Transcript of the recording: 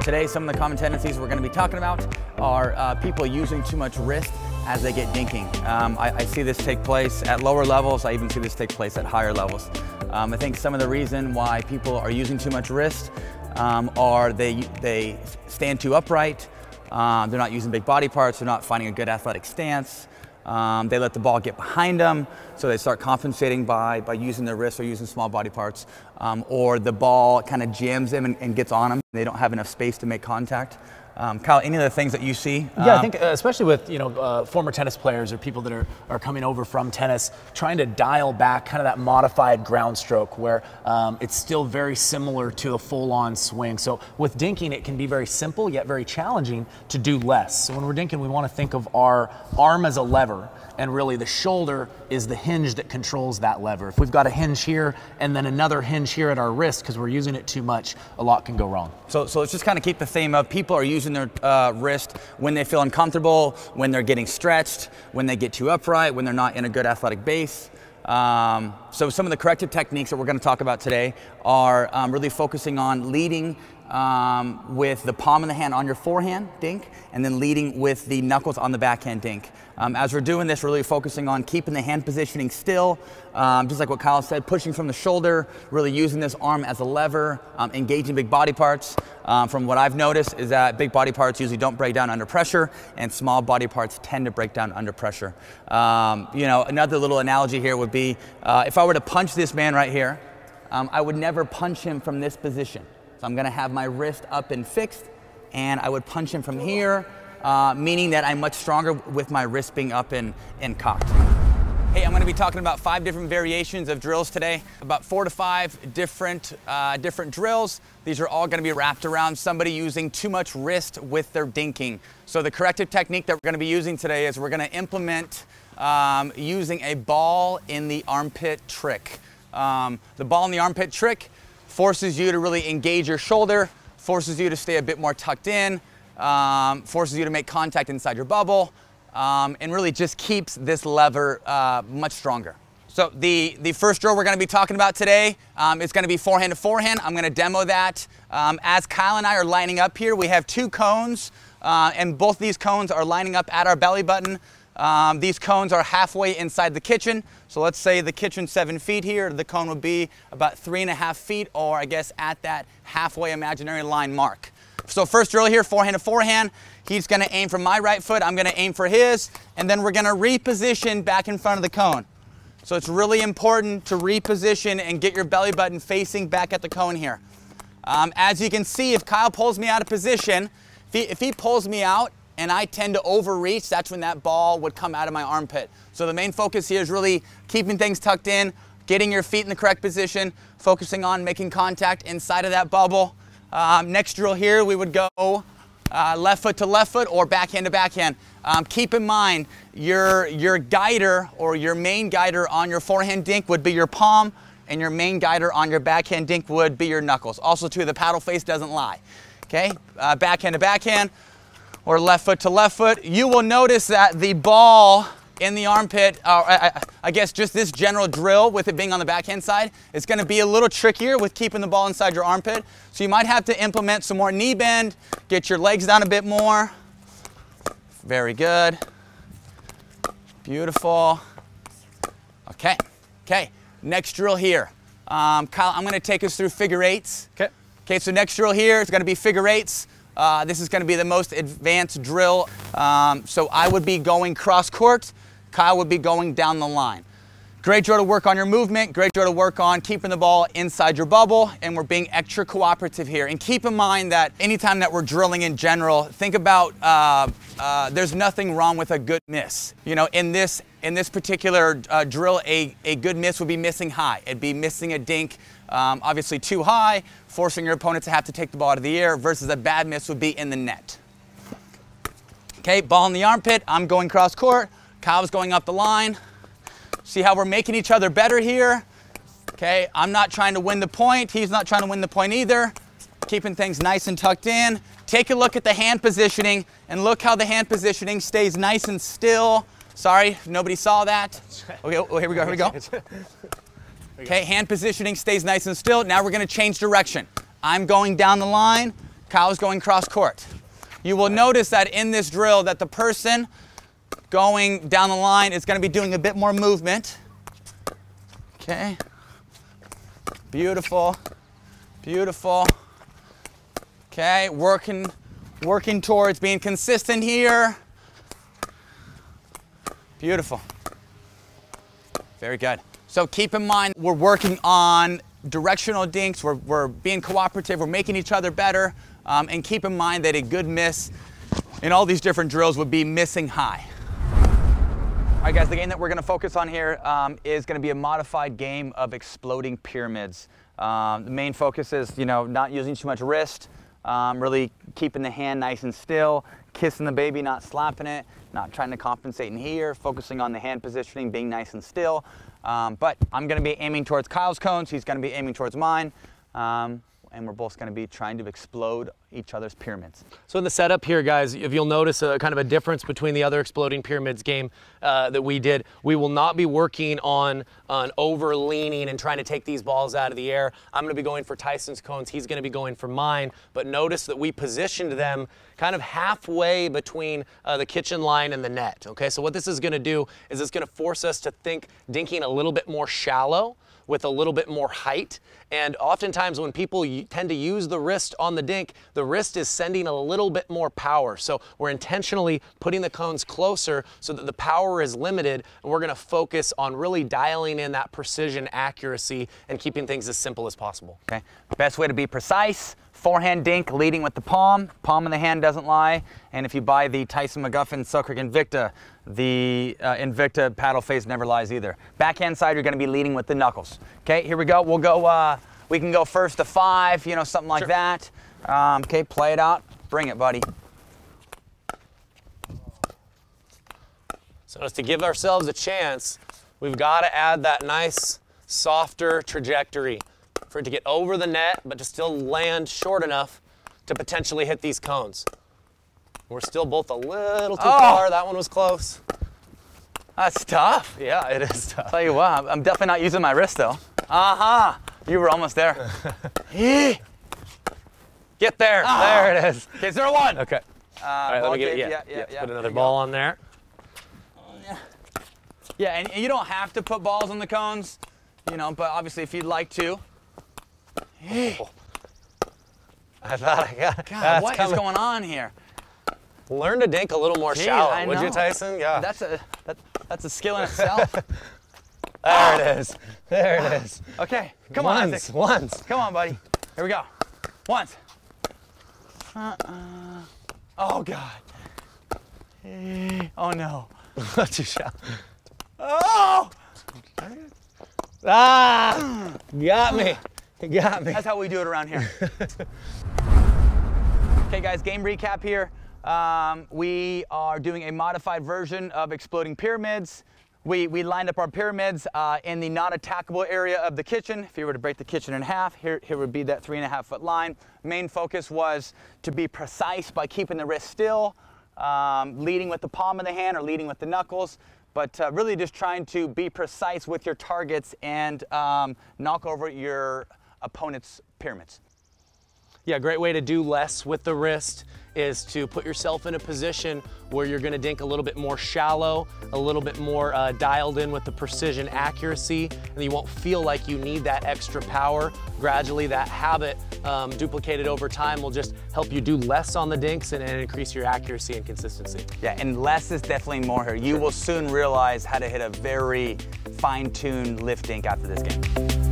Today, some of the common tendencies we're going to be talking about are people using too much wrist as they get dinking. I see this take place at lower levels. I even see this take place at higher levels. I think some of the reason why people are using too much wrist are they stand too upright, they're not using big body parts, they're not finding a good athletic stance, they let the ball get behind them, so they start compensating by using their wrists or using small body parts, or the ball kind of jams them and gets on them. They don't have enough space to make contact. Kyle, any of the things that you see? Yeah, I think especially with former tennis players or people that are coming over from tennis, trying to dial back kind of that modified ground stroke where it's still very similar to a full-on swing. So with dinking, it can be very simple yet very challenging to do less. So when we're dinking, we want to think of our arm as a lever, and really the shoulder is the hinge that controls that lever. If we've got a hinge here and then another hinge here at our wrist because we're using it too much, a lot can go wrong. So let's just kind of keep the theme of people are using their wrist when they feel uncomfortable, when they're getting stretched, when they get too upright, when they're not in a good athletic base. So some of the corrective techniques that we're going to talk about today are really focusing on leading with the palm of the hand on your forehand dink, and then leading with the knuckles on the backhand dink. As we're doing this, we're really focusing on keeping the hand positioning still, just like what Kyle said, pushing from the shoulder, really using this arm as a lever, engaging big body parts. From what I've noticed is that big body parts usually don't break down under pressure, and small body parts tend to break down under pressure. Another little analogy here would be, if I were to punch this man right here, I would never punch him from this position. So I'm gonna have my wrist up and fixed, and I would punch him from here, meaning that I'm much stronger with my wrist being up and cocked. Hey, I'm gonna be talking about 5 different variations of drills today, about 4 to 5 different drills. These are all gonna be wrapped around somebody using too much wrist with their dinking. So the corrective technique that we're gonna be using today is we're gonna implement using a ball in the armpit trick. The ball in the armpit trick forces you to really engage your shoulder, forces you to stay a bit more tucked in, forces you to make contact inside your bubble, and really just keeps this lever much stronger. So the first drill we're going to be talking about today is going to be forehand to forehand. I'm going to demo that. As Kyle and I are lining up here, we have 2 cones, and both these cones are lining up at our belly button. These cones are halfway inside the kitchen. So let's say the kitchen's 7 feet here. The cone would be about 3.5 feet, or I guess at that halfway imaginary line mark. So first drill here, forehand to forehand. He's gonna aim for my right foot, I'm gonna aim for his, and then we're gonna reposition back in front of the cone. So it's really important to reposition and get your belly button facing back at the cone here. As you can see, if Kyle pulls me out of position, if he pulls me out, and I tend to overreach, that's when that ball would come out of my armpit. So the main focus here is really keeping things tucked in, getting your feet in the correct position, focusing on making contact inside of that bubble. Next drill here, we would go left foot to left foot or backhand to backhand. Keep in mind, your guider or your main guider on your forehand dink would be your palm, and your main guider on your backhand dink would be your knuckles. Also too, the paddle face doesn't lie. Okay, backhand to backhand, or left foot to left foot. You will notice that the ball in the armpit, I guess just this general drill with it being on the backhand side, is gonna be a little trickier with keeping the ball inside your armpit. So you might have to implement some more knee bend, get your legs down a bit more. Very good. Beautiful. Okay, next drill here. Kyle, I'm gonna take us through figure eights. Okay, so next drill here is gonna be figure eights. This is going to be the most advanced drill. So I would be going cross court, Kyle would be going down the line. Great drill to work on your movement, great drill to work on keeping the ball inside your bubble, and we're being extra cooperative here. And keep in mind that anytime that we're drilling in general, think about there's nothing wrong with a good miss. You know, in this particular drill, a good miss would be missing high. It'd be missing a dink, obviously too high, forcing your opponent to have to take the ball out of the air, versus a bad miss would be in the net. Okay, ball in the armpit, I'm going cross court, Kyle's going up the line. See how we're making each other better here? Okay, I'm not trying to win the point, he's not trying to win the point either. Keeping things nice and tucked in. Take a look at the hand positioning, and look how the hand positioning stays nice and still. Sorry, nobody saw that. Okay, oh, here we go. Okay, hand positioning stays nice and still. Now we're gonna change direction. I'm going down the line, Kyle's going cross court. You will notice that in this drill that the person going down the line is going to be doing a bit more movement. Okay. Beautiful. Beautiful. Okay, working towards being consistent here. Beautiful. Very good. So keep in mind, we're working on directional dinks. We're being cooperative. We're making each other better. And keep in mind that a good miss in all these different drills would be missing high. All right, guys, the game that we're going to focus on here is going to be a modified game of exploding pyramids. The main focus is, not using too much wrist, really keeping the hand nice and still, kissing the baby, not slapping it, not trying to compensate in here, focusing on the hand positioning, being nice and still. But I'm going to be aiming towards Kyle's cones. He's going to be aiming towards mine. And we're both going to be trying to explode each other's pyramids. So in the setup here, guys, if you'll notice a kind of a difference between the other exploding pyramids game that we did, we will not be working on over leaning and trying to take these balls out of the air. I'm going to be going for Tyson's cones. He's going to be going for mine. But notice that we positioned them kind of halfway between the kitchen line and the net. Okay, so what this is going to do is it's going to force us to think dinking a little bit more shallow with a little bit more height. And oftentimes when people tend to use the wrist on the dink, the wrist is sending a little bit more power. So we're intentionally putting the cones closer so that the power is limited, and we're gonna focus on really dialing in that precision accuracy and keeping things as simple as possible. Okay, best way to be precise, forehand dink leading with the palm of the hand doesn't lie. And if you buy the Tyson McGuffin Selkirk Invicta, the Invicta paddle face never lies either. Backhand side, you're going to be leading with the knuckles. Okay, here we go. We'll go, we can go first to 5, something like that. Okay, play it out. Bring it, buddy. So as to give ourselves a chance, we've got to add that nice, softer trajectory for it to get over the net, but to still land short enough to potentially hit these cones. We're still both a little too far. That one was close. That's tough. Yeah, it is tough. Tell you what, I'm definitely not using my wrist though. You were almost there. Get there. There it is. Okay, 0-1. Okay. All right, let me get it. Yeah. Put another ball on there. Yeah, and you don't have to put balls on the cones, but obviously if you'd like to. Oh. I thought I got it. God, what is going on here? Learn to dink a little more shallow, would you, Tyson? Yeah. That's a skill in itself. There it is. There it is. Okay, come on, Isaac. Once. Come on, buddy. Here we go. Once. Oh, God. Oh, no. Too shallow. Oh! Got me. You got me. That's how we do it around here. Okay, guys, game recap here. We are doing a modified version of exploding pyramids. We lined up our pyramids in the non-attackable area of the kitchen. If you were to break the kitchen in half, here would be that 3.5 foot line. Main focus was to be precise by keeping the wrist still, leading with the palm of the hand or leading with the knuckles, but really just trying to be precise with your targets and knock over your opponent's pyramids. Yeah, great way to do less with the wrist is to put yourself in a position where you're gonna dink a little bit more shallow, a little bit more dialed in with the precision accuracy, and you won't feel like you need that extra power. Gradually, that habit duplicated over time will just help you do less on the dinks and increase your accuracy and consistency. Yeah, and less is definitely more here. You will soon realize how to hit a very fine-tuned lift dink after this game.